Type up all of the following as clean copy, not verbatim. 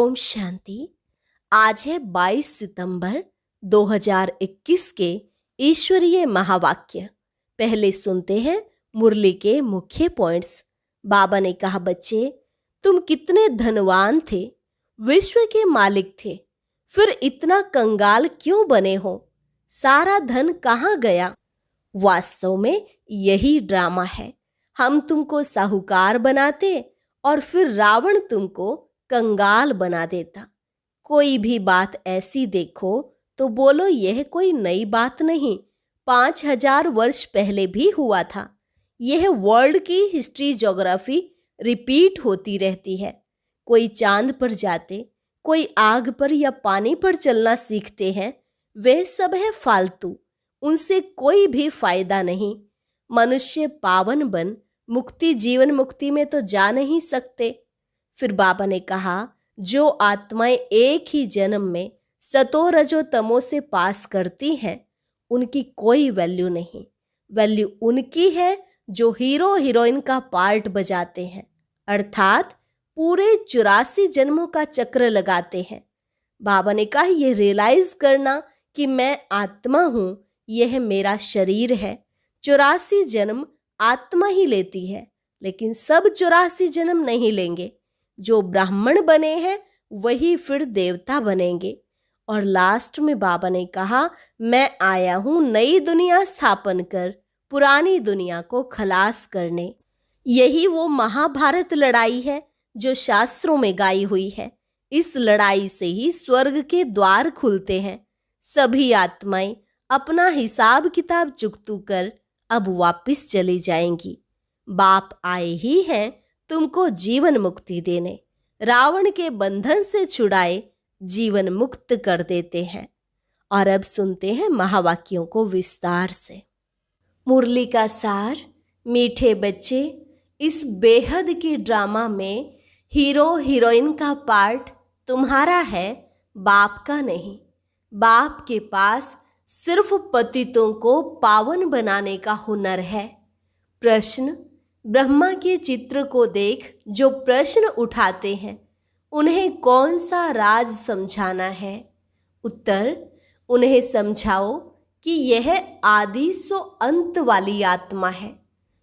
ओम शांति। आज है 22 सितंबर 2021 के ईश्वरीय महावाक्य। पहले सुनते हैं मुरली के मुख्य पॉइंट्स। बाबा ने कहा, बच्चे तुम कितने धनवान थे, विश्व के मालिक थे, फिर इतना कंगाल क्यों बने हो? सारा धन कहाँ गया? वास्तव में यही ड्रामा है। हम तुमको साहूकार बनाते और फिर रावण तुमको कंगाल बना देता। कोई भी बात ऐसी देखो तो बोलो यह कोई नई बात नहीं, 5000 वर्ष पहले भी हुआ था। यह वर्ल्ड की हिस्ट्री ज्योग्राफी रिपीट होती रहती है। कोई चांद पर जाते, कोई आग पर या पानी पर चलना सीखते हैं। वे सब है फालतू, उनसे कोई भी फायदा नहीं। मनुष्य पावन बन मुक्ति जीवन मुक्ति में तो जा नहीं सकते। फिर बाबा ने कहा, जो आत्माएं एक ही जन्म में सतो रजो तमो से पास करती हैं, उनकी कोई वैल्यू नहीं। वैल्यू उनकी है जो हीरो हीरोइन का पार्ट बजाते हैं, अर्थात पूरे 84 जन्मों का चक्र लगाते हैं। बाबा ने कहा, यह रियलाइज करना कि मैं आत्मा हूं, यह मेरा शरीर है। 84 जन्म आत्मा ही लेती है, लेकिन सब 84 जन्म नहीं लेंगे। जो ब्राह्मण बने हैं वही फिर देवता बनेंगे। और लास्ट में बाबा ने कहा, मैं आया हूं नई दुनिया स्थापन कर पुरानी दुनिया को खलास करने। यही वो महाभारत लड़ाई है जो शास्त्रों में गाई हुई है। इस लड़ाई से ही स्वर्ग के द्वार खुलते हैं। सभी आत्माएं अपना हिसाब किताब चुकतू कर अब वापिस चली जाएंगी। बाप आए ही हैं तुमको जीवन मुक्ति देने, रावण के बंधन से छुड़ाए जीवन मुक्त कर देते हैं। और अब सुनते हैं महावाक्यों को विस्तार से। मुरली का सार। मीठे बच्चे, इस बेहद की ड्रामा में हीरो हीरोइन का पार्ट तुम्हारा है, बाप का नहीं। बाप के पास सिर्फ पतितों को पावन बनाने का हुनर है। प्रश्न, ब्रह्मा के चित्र को देख जो प्रश्न उठाते हैं, उन्हें कौन सा राज समझाना है? उत्तर, उन्हें समझाओ कि यह आदि सो अंत वाली आत्मा है।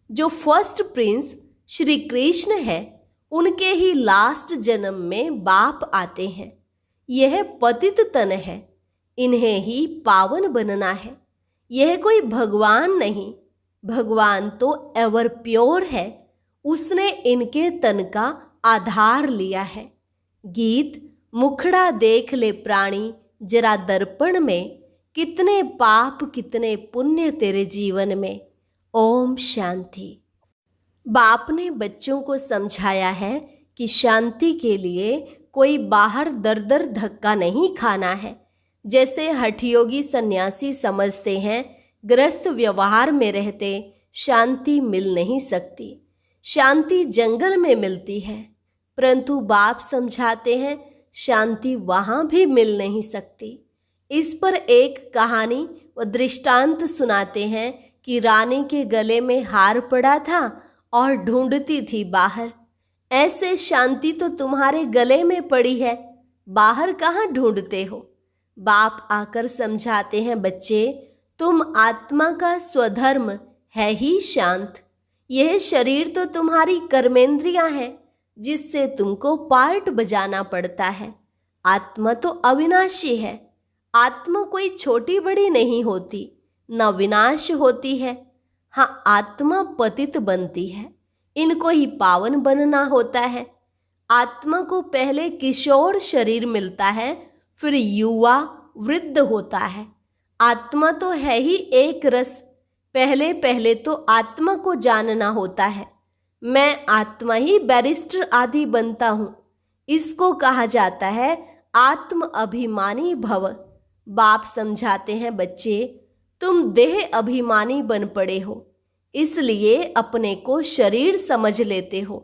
जो फर्स्ट प्रिंस श्री कृष्ण है, उनके ही लास्ट जन्म में बाप आते हैं। यह पतित तन है, इन्हें ही पावन बनना है। यह कोई भगवान नहीं, भगवान तो एवर प्योर है। उसने इनके तन का आधार लिया है। गीत, मुखड़ा देख ले प्राणी जरा दर्पण में, कितने पाप कितने पुण्य तेरे जीवन में। ओम शांति। बाप ने बच्चों को समझाया है कि शांति के लिए कोई बाहर दर दर धक्का नहीं खाना है। जैसे हठयोगी सन्यासी समझते हैं, गृहस्थ व्यवहार में रहते शांति मिल नहीं सकती। शांति जंगल में मिलती है, परंतु बाप समझाते हैं शांति वहाँ भी मिल नहीं सकती। इस पर एक कहानी व दृष्टांत सुनाते हैं कि रानी के गले में हार पड़ा था और ढूंढती थी बाहर। ऐसे शांति तो तुम्हारे गले में पड़ी है, बाहर कहाँ ढूंढते हो? बाप आकर समझाते हैं, बच्चे तुम आत्मा का स्वधर्म है ही शांत। यह शरीर तो तुम्हारी कर्मेंद्रियां हैं, जिससे तुमको पार्ट बजाना पड़ता है। आत्मा तो अविनाशी है। आत्मा कोई छोटी बड़ी नहीं होती, न विनाश होती है। हाँ, आत्मा पतित बनती है, इनको ही पावन बनना होता है। आत्मा को पहले किशोर शरीर मिलता है, फिर युवा वृद्ध होता है। आत्मा तो है ही एक रस। पहले पहले तो आत्मा को जानना होता है। मैं आत्मा ही बैरिस्टर आदि बनता हूँ। इसको कहा जाता है आत्म अभिमानी भव। बाप समझाते हैं, बच्चे तुम देह अभिमानी बन पड़े हो, इसलिए अपने को शरीर समझ लेते हो।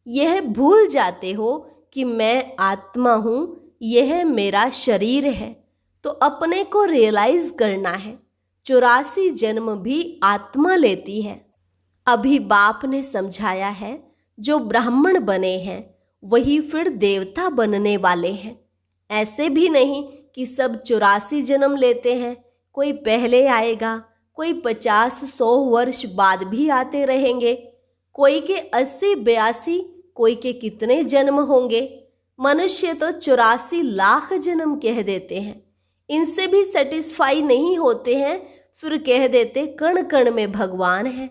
यह भूल जाते हो कि मैं आत्मा हूँ, यह मेरा शरीर है। तो अपने को रियलाइज करना है। 84 जन्म भी आत्मा लेती है। अभी बाप ने समझाया है, जो ब्राह्मण बने हैं वही फिर देवता बनने वाले हैं। ऐसे भी नहीं कि सब 84 जन्म लेते हैं, कोई पहले आएगा, कोई 50-100 वर्ष बाद भी आते रहेंगे, कोई के 80-82, कोई के कितने जन्म होंगे। मनुष्य तो 84 लाख जन्म कह देते हैं। इनसे भी सेटिस्फाई नहीं होते हैं, फिर कह देते कण कण में भगवान है।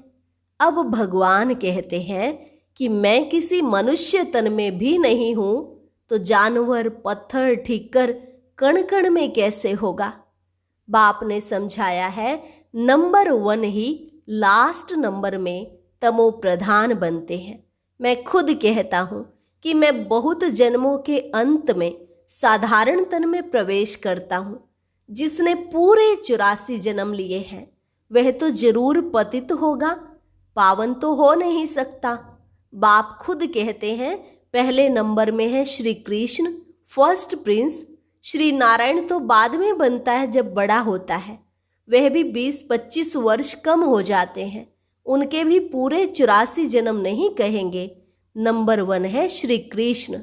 अब भगवान कहते हैं कि मैं किसी मनुष्य तन में भी नहीं हूं, तो जानवर, पत्थर, ठीकर कण कण में कैसे होगा। बाप ने समझाया है, नंबर 1 ही लास्ट नंबर में तमो प्रधान बनते हैं। मैं खुद कहता हूं कि मैं बहुत जन्मों के अंत में साधारण तन में प्रवेश करता हूं। जिसने पूरे 84 जन्म लिए हैं वह तो जरूर पतित होगा, पावन तो हो नहीं सकता। बाप खुद कहते हैं, पहले नंबर में है श्री कृष्ण, फर्स्ट प्रिंस। श्री नारायण तो बाद में बनता है जब बड़ा होता है, वह भी 20-25 वर्ष कम हो जाते हैं, उनके भी पूरे 84 जन्म नहीं कहेंगे। नंबर 1 है श्री कृष्ण।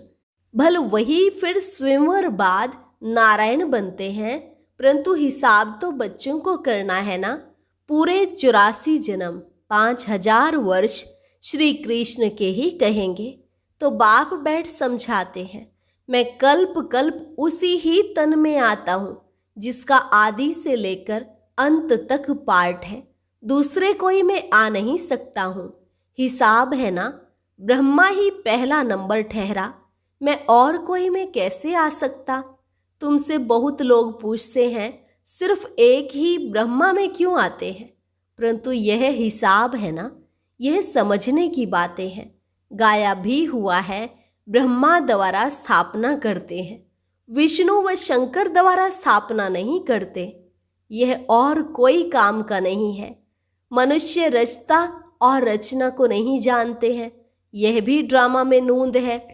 भल वही फिर स्वयंवर बाद नारायण बनते हैं, परंतु हिसाब तो बच्चों को करना है ना। पूरे 84 जन्म 5000 वर्ष श्री कृष्ण के ही कहेंगे। तो बाप बैठ समझाते हैं, मैं कल्प कल्प उसी ही तन में आता हूं जिसका आदि से लेकर अंत तक पार्ट है, दूसरे कोई में आ नहीं सकता हूं। हिसाब है ना, ब्रह्मा ही पहला नंबर ठहरा, मैं और कोई में कैसे आ सकता। तुमसे बहुत लोग पूछते हैं सिर्फ एक ही ब्रह्मा में क्यों आते हैं, परंतु यह हिसाब है ना, यह समझने की बातें हैं। गाया भी हुआ है, ब्रह्मा द्वारा स्थापना करते हैं, विष्णु व शंकर द्वारा स्थापना नहीं करते। यह और कोई काम का नहीं है। मनुष्य रचता और रचना को नहीं जानते हैं, यह भी ड्रामा में नूंद है।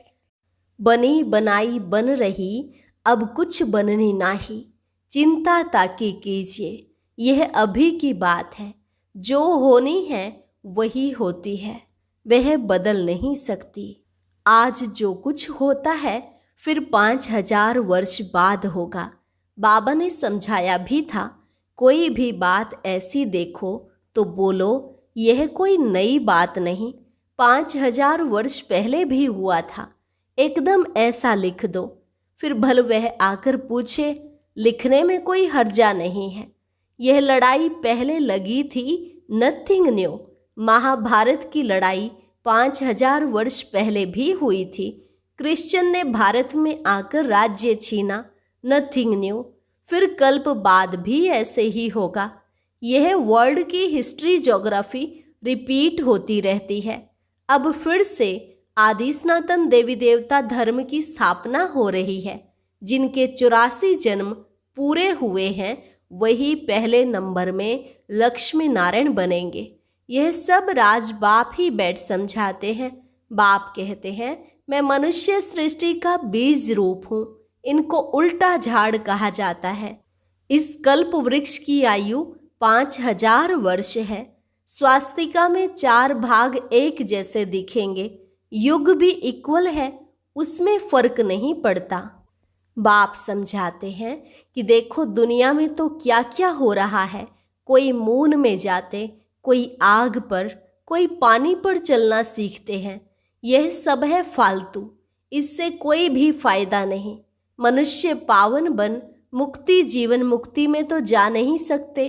बनी बनाई बन रही, अब कुछ बननी नाही, चिंता ताकि कीजिए, यह अभी की बात है। जो होनी है वही होती है, वह बदल नहीं सकती। आज जो कुछ होता है फिर 5000 वर्ष बाद होगा। बाबा ने समझाया भी था, कोई भी बात ऐसी देखो तो बोलो यह कोई नई बात नहीं, 5000 वर्ष पहले भी हुआ था, एकदम ऐसा लिख दो। फिर भल वह आकर पूछे, लिखने में कोई हर्जा नहीं है। यह लड़ाई पहले लगी थी, नथिंग न्यू। महाभारत की लड़ाई 5000 वर्ष पहले भी हुई थी। क्रिश्चियन ने भारत में आकर राज्य छीना, नथिंग न्यू। फिर कल्प बाद भी ऐसे ही होगा। यह वर्ल्ड की हिस्ट्री, ज्योग्राफी रिपीट होती रहती है। अब फिर से आदि सनातन देवी देवता धर्म की स्थापना हो रही है। जिनके 84 जन्म पूरे हुए हैं वही पहले नंबर में लक्ष्मी नारायण बनेंगे। यह सब राज बाप ही बैठ समझाते हैं। बाप कहते हैं, मैं मनुष्य सृष्टि का बीज रूप हूँ। इनको उल्टा झाड़ कहा जाता है। इस कल्प वृक्ष की आयु 5000 वर्ष है। स्वास्तिका में 4 भाग एक जैसे दिखेंगे, युग भी इक्वल है, उसमें फर्क नहीं पड़ता। बाप समझाते हैं कि देखो दुनिया में तो क्या क्या हो रहा है। कोई मून में जाते, कोई आग पर, कोई पानी पर चलना सीखते हैं। यह सब है फालतू, इससे कोई भी फायदा नहीं। मनुष्य पावन बन मुक्ति, जीवन मुक्ति में तो जा नहीं सकते।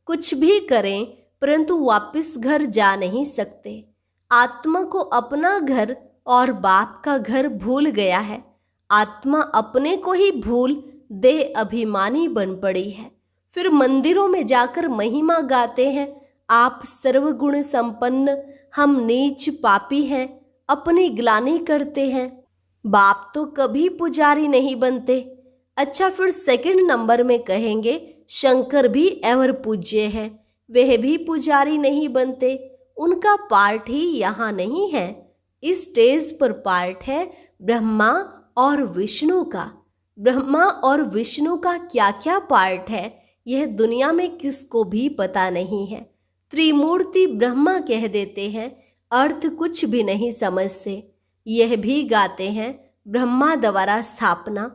कुछ भी करें परंतु वापस घर जा नहीं सकते। आत्मा को अपना घर और बाप का घर भूल गया है। आत्मा अपने को ही भूल देह अभिमानी बन पड़ी है। फिर मंदिरों में जाकर महिमा गाते हैं, आप सर्वगुण संपन्न, हम नीच पापी हैं, अपनी ग्लानि करते हैं। बाप तो कभी पुजारी नहीं बनते। अच्छा, फिर सेकंड नंबर में कहेंगे शंकर भी एवर पूज्य हैं, वह भी पुजारी नहीं बनते। उनका पार्ट ही यहाँ नहीं है। इस स्टेज पर पार्ट है ब्रह्मा और विष्णु का। ब्रह्मा और विष्णु का क्या क्या पार्ट है यह दुनिया में किसको भी पता नहीं है। त्रिमूर्ति ब्रह्मा कह देते हैं, अर्थ कुछ भी नहीं समझते। यह भी गाते हैं ब्रह्मा द्वारा स्थापना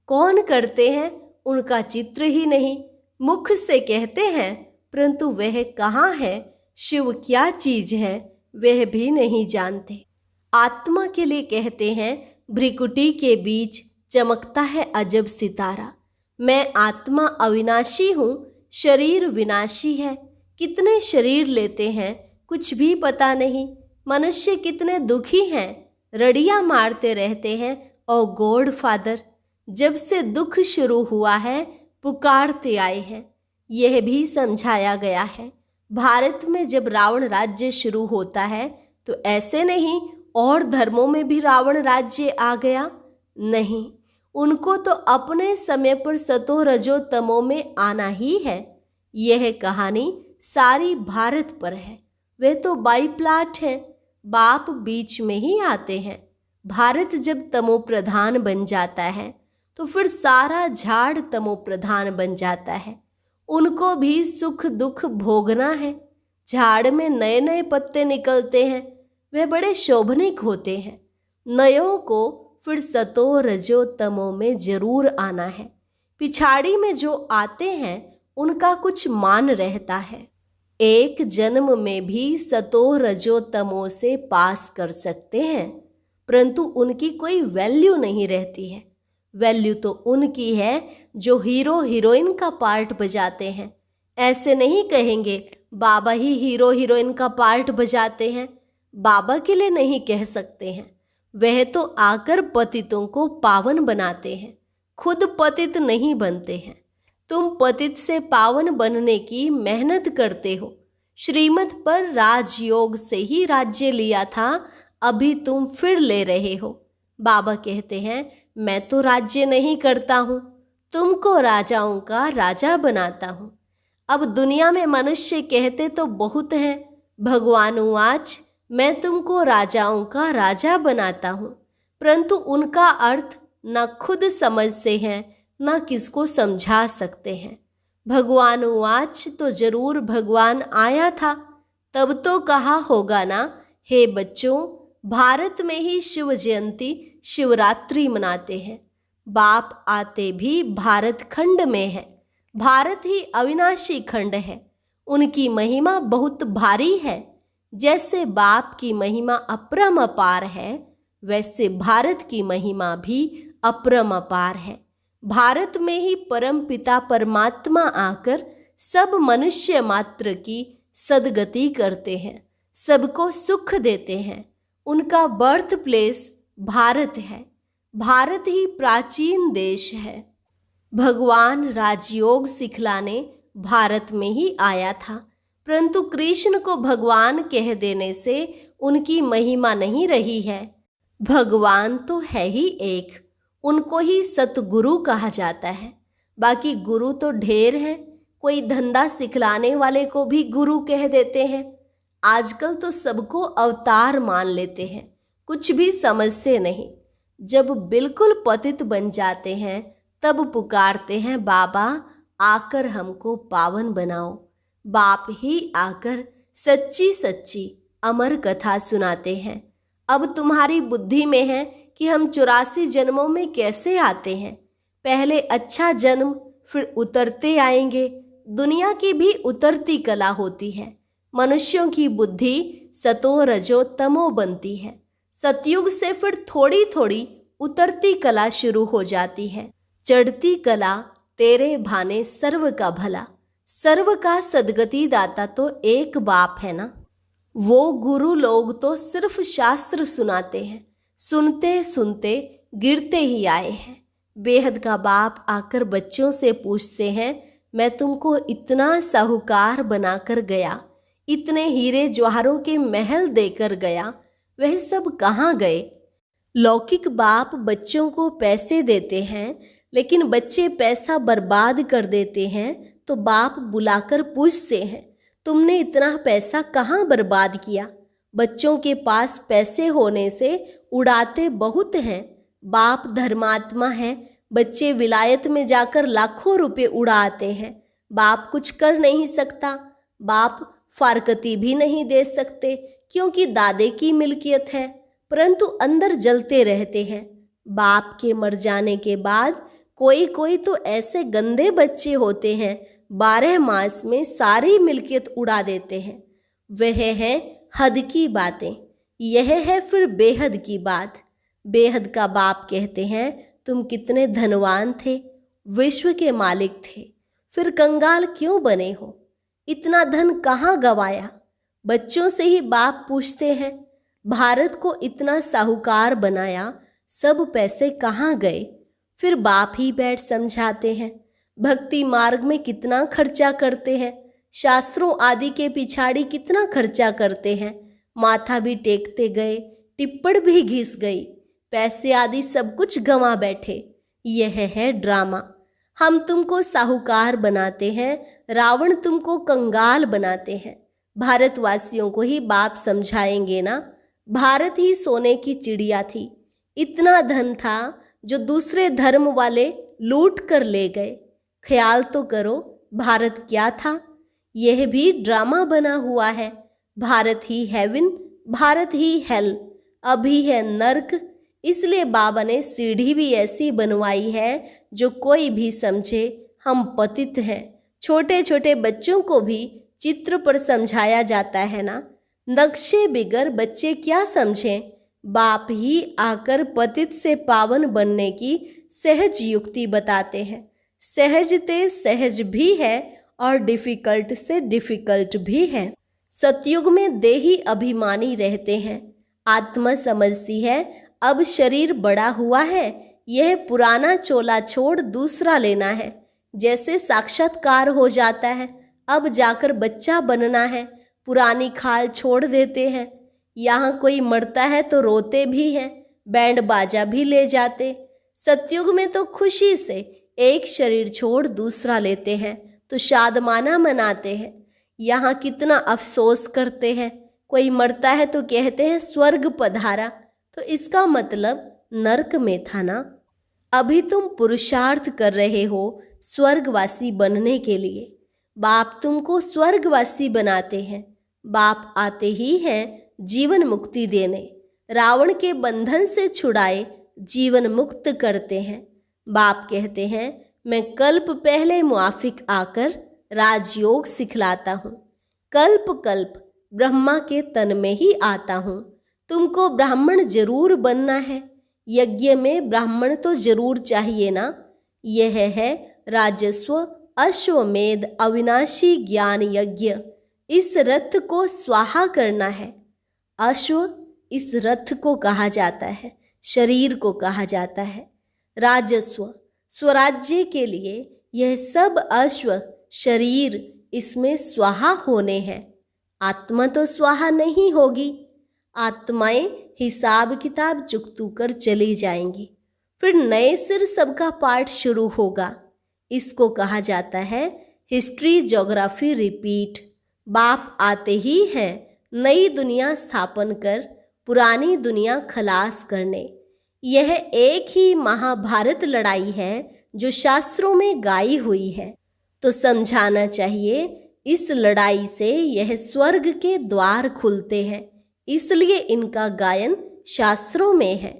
कौन करते हैं उनका चित्र ही नहीं। मुख से कहते हैं परंतु वह कहाँ है, शिव क्या चीज है वह भी नहीं जानते। आत्मा के लिए कहते हैं भ्रिकुटी के बीच चमकता है अजब सितारा। मैं आत्मा अविनाशी हूँ, शरीर विनाशी है। कितने शरीर लेते हैं कुछ भी पता नहीं। मनुष्य कितने दुखी हैं, रड़ियाँ मारते रहते हैं। ओ गॉड फादर, जब से दुख शुरू हुआ है पुकारते आए हैं। यह भी समझाया गया है भारत में जब रावण राज्य शुरू होता है तो ऐसे नहीं और धर्मों में भी रावण राज्य आ गया, नहीं। उनको तो अपने समय पर सतो रजो तमो में आना ही है। यह कहानी सारी भारत पर है। वे तो बाई प्लाट हैं, बाप बीच में ही आते हैं। भारत जब तमो प्रधान बन जाता है तो फिर सारा झाड़ तमो प्रधान बन जाता है। उनको भी सुख दुख भोगना है। झाड़ में नए नए पत्ते निकलते हैं, वे बड़े शोभनिक होते हैं। नयों को फिर सतो रजो तमो में जरूर आना है। पिछाड़ी में जो आते हैं उनका कुछ मान रहता है। एक जन्म में भी सतो रजो तमो से पास कर सकते हैं, परंतु उनकी कोई वैल्यू नहीं रहती है। वैल्यू तो उनकी है जो हीरो हीरोइन का पार्ट बजाते हैं। ऐसे नहीं कहेंगे बाबा ही हीरो हीरोइन का पार्ट बजाते हैं, बाबा के लिए नहीं कह सकते हैं। वह तो आकर पतितों को पावन बनाते हैं, खुद पतित नहीं बनते हैं। तुम पतित से पावन बनने की मेहनत करते हो। श्रीमत पर राजयोग से ही राज्य लिया था, अभी तुम फिर ले रहे हो। बाबा कहते हैं मैं तो राज्य नहीं करता हूँ, तुमको राजाओं का राजा बनाता हूँ। अब दुनिया में मनुष्य कहते तो बहुत हैं, भगवान उवाच मैं तुमको राजाओं का राजा बनाता हूँ, परंतु उनका अर्थ न खुद समझते हैं न किसको समझा सकते हैं। भगवान उवाच तो जरूर भगवान आया था, तब तो कहा होगा ना, हे बच्चों भारत में ही शिव जयंती शिवरात्रि मनाते हैं। बाप आते भी भारत खंड में है। भारत ही अविनाशी खंड है। उनकी महिमा बहुत भारी है। जैसे बाप की महिमा अपरम अपार है, वैसे भारत की महिमा भी अपरम अपार है। भारत में ही परम पिता परमात्मा आकर सब मनुष्य मात्र की सदगति करते हैं, सबको सुख देते हैं। उनका बर्थ प्लेस भारत है। भारत ही प्राचीन देश है। भगवान राजयोग सिखलाने भारत में ही आया था, परंतु कृष्ण को भगवान कह देने से उनकी महिमा नहीं रही है। भगवान तो है ही एक, उनको ही सतगुरु कहा जाता है। बाकी गुरु तो ढेर हैं। कोई धंधा सिखलाने वाले को भी गुरु कह देते हैं। आजकल तो सबको अवतार मान लेते हैं, कुछ भी समझते नहीं। जब बिल्कुल पतित बन जाते हैं तब पुकारते हैं बाबा आकर हमको पावन बनाओ। बाप ही आकर सच्ची सच्ची अमर कथा सुनाते हैं। अब तुम्हारी बुद्धि में है कि हम 84 जन्मों में कैसे आते हैं। पहले अच्छा जन्म फिर उतरते आएंगे। दुनिया की भी उतरती कला होती है। मनुष्यों की बुद्धि सतो रजो तमो बनती है। सतयुग से फिर थोड़ी थोड़ी उतरती कला शुरू हो जाती है। चढ़ती कला तेरे भाने सर्व का भला। सर्व का सदगति दाता तो एक बाप है ना। वो गुरु लोग तो सिर्फ शास्त्र सुनाते हैं, सुनते सुनते गिरते ही आए हैं। बेहद का बाप आकर बच्चों से पूछते हैं मैं तुमको इतना साहूकार बनाकर गया, इतने हीरे जवाहरों के महल देकर गया, वह सब कहाँ गए। लौकिक बाप बच्चों को पैसे देते हैं, लेकिन बच्चे पैसा बर्बाद कर देते हैं तो बाप बुलाकर पूछते हैं तुमने इतना पैसा कहाँ बर्बाद किया। बच्चों के पास पैसे होने से उड़ाते बहुत हैं। बाप धर्मात्मा है, बच्चे विलायत में जाकर लाखों रुपए उड़ाते हैं। बाप कुछ कर नहीं सकता। बाप फारकती भी नहीं दे सकते क्योंकि दादे की मिल्कियत है। परंतु अंदर जलते रहते हैं। बाप के मर जाने के बाद कोई कोई तो ऐसे गंदे बच्चे होते हैं, 12 मास में सारी मिल्कियत उड़ा देते हैं। वह है हद की बातें। यह है फिर बेहद की बात। बेहद का बाप कहते हैं, तुम कितने धनवान थे, विश्व के मालिक थे, फिर कंगाल क्यों बने हो? इतना धन कहाँ गवाया? बच्चों से ही बाप पूछते हैं, भारत को इतना साहूकार बनाया, सब पैसे कहाँ गए? फिर बाप ही बैठ समझाते हैं, भक्ति मार्ग में कितना खर्चा करते हैं, शास्त्रों आदि के पिछाड़ी कितना खर्चा करते हैं, माथा भी टेकते गए, टिप्पण भी घिस गई, पैसे आदि सब कुछ गंवा बैठे। यह है ड्रामा। हम तुमको साहूकार बनाते हैं, रावण तुमको कंगाल बनाते हैं। भारतवासियों को ही बाप समझाएंगे ना। भारत ही सोने की चिड़िया थी, इतना धन था जो दूसरे धर्म वाले लूट कर ले गए। ख्याल तो करो, भारत क्या था? यह भी ड्रामा बना हुआ है। भारत ही हेवन, भारत ही हेल, अभी है नर्क। इसलिए बाबा ने सीढ़ी भी ऐसी बनवाई है जो कोई भी समझे हम पतित हैं। छोटे छोटे बच्चों को भी चित्र पर समझाया जाता है ना। नक्शे बिगर बच्चे क्या समझें? बाप ही आकर पतित से पावन बनने की सहज युक्ति बताते हैं। सहजते सहज भी है और डिफिकल्ट से डिफिकल्ट भी है। सतयुग में देही अभिमानी रहते हैं। आत्मा समझती है अब शरीर बड़ा हुआ है, यह पुराना चोला छोड़ दूसरा लेना है। जैसे साक्षात्कार हो जाता है, अब जाकर बच्चा बनना है, पुरानी खाल छोड़ देते हैं। यहाँ कोई मरता है तो रोते भी हैं, बैंड बाजा भी ले जाते। सतयुग में तो खुशी से एक शरीर छोड़ दूसरा लेते हैं तो शादमाना मनाते हैं। यहाँ कितना अफसोस करते हैं। कोई मरता है तो कहते हैं स्वर्ग पधारा, तो इसका मतलब नरक में था ना। अभी तुम पुरुषार्थ कर रहे हो स्वर्गवासी बनने के लिए। बाप तुमको स्वर्गवासी बनाते हैं। बाप आते ही हैं जीवन मुक्ति देने, रावण के बंधन से छुड़ाए जीवन मुक्त करते हैं। बाप कहते हैं मैं कल्प पहले मुआफिक आकर राजयोग सिखलाता हूँ। कल्प कल्प ब्रह्मा के तन में ही आता हूँ। तुमको ब्राह्मण जरूर बनना है। यज्ञ में ब्राह्मण तो जरूर चाहिए ना। यह है राजस्व अश्वमेध अविनाशी ज्ञान यज्ञ। इस रथ को स्वाहा करना है। अश्व इस रथ को कहा जाता है, शरीर को कहा जाता है। राजस्व स्वराज्य के लिए यह सब अश्व शरीर इसमें स्वाहा होने हैं। आत्मा तो स्वाहा नहीं होगी। आत्माएं हिसाब किताब चुकतू कर चली जाएंगी, फिर नए सिर सबका पाठ शुरू होगा। इसको कहा जाता है हिस्ट्री ज्योग्राफी रिपीट। बाप आते ही हैं नई दुनिया स्थापन कर पुरानी दुनिया खलास करने। यह एक ही महाभारत लड़ाई है जो शास्त्रों में गाई हुई है। तो समझाना चाहिए इस लड़ाई से यह स्वर्ग के द्वार खुलते हैं, इसलिए इनका गायन शास्त्रों में है।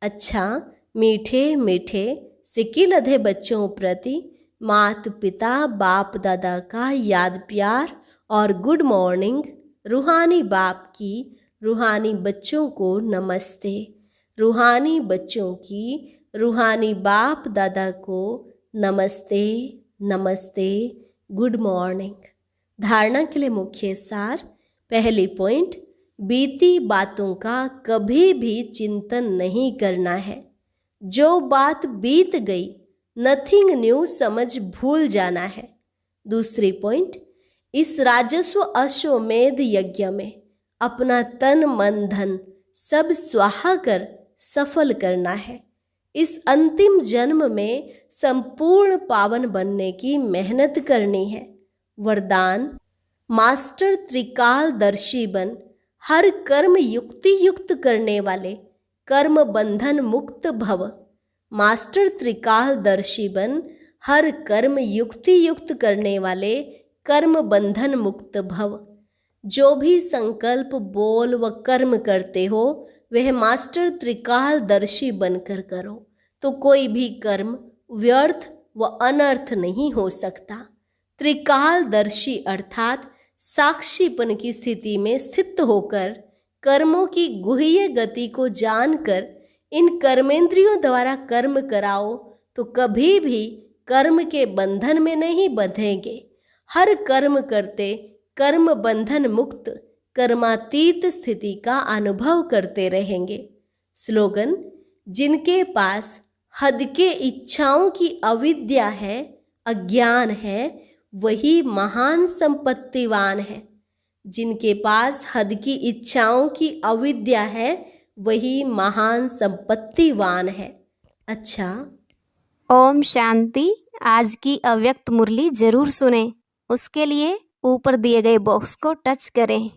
अच्छा, मीठे मीठे सिक्की लधे बच्चों प्रति मात पिता बाप दादा का याद प्यार और गुड मॉर्निंग। रूहानी बाप की रूहानी बच्चों को नमस्ते। रूहानी बच्चों की रूहानी बाप दादा को नमस्ते नमस्ते, गुड मॉर्निंग। धारणा के लिए मुख्य सार। पहली पॉइंट, बीती बातों का कभी भी चिंतन नहीं करना है। जो बात बीत गई नथिंग न्यू समझ भूल जाना है। दूसरी पॉइंट, इस राजस्व अश्वमेध यज्ञ में अपना तन मन धन सब स्वाहा कर सफल करना है। इस अंतिम जन्म में संपूर्ण पावन बनने की मेहनत करनी है। वरदान, मास्टर त्रिकालदर्शी बन, हर कर्म युक्ति युक्त करने वाले कर्म बंधन मुक्त भव। मास्टर त्रिकालदर्शी बन, हर कर्म युक्ति युक्त करने वाले कर्म बंधन मुक्त भव। जो भी संकल्प बोल व कर्म करते हो वह मास्टर त्रिकालदर्शी बनकर करो तो कोई भी कर्म व्यर्थ व अनर्थ नहीं हो सकता। त्रिकालदर्शी अर्थात साक्षीपन की स्थिति में स्थित होकर कर्मों की गुह्य गति को जानकर इन कर्मेंद्रियों द्वारा कर्म कराओ तो कभी भी कर्म के बंधन में नहीं बंधेंगे। हर कर्म करते कर्म बंधन मुक्त कर्मातीत स्थिति का अनुभव करते रहेंगे। स्लोगन: जिनके पास हद के इच्छाओं की अविद्या है, अज्ञान है, वही महान संपत्तिवान है। जिनके पास हद की इच्छाओं की अविद्या है, वही महान संपत्तिवान है। अच्छा, ओम शांति। आज की अव्यक्त मुरली जरूर सुने। उसके लिए ऊपर दिए गए बॉक्स को टच करें।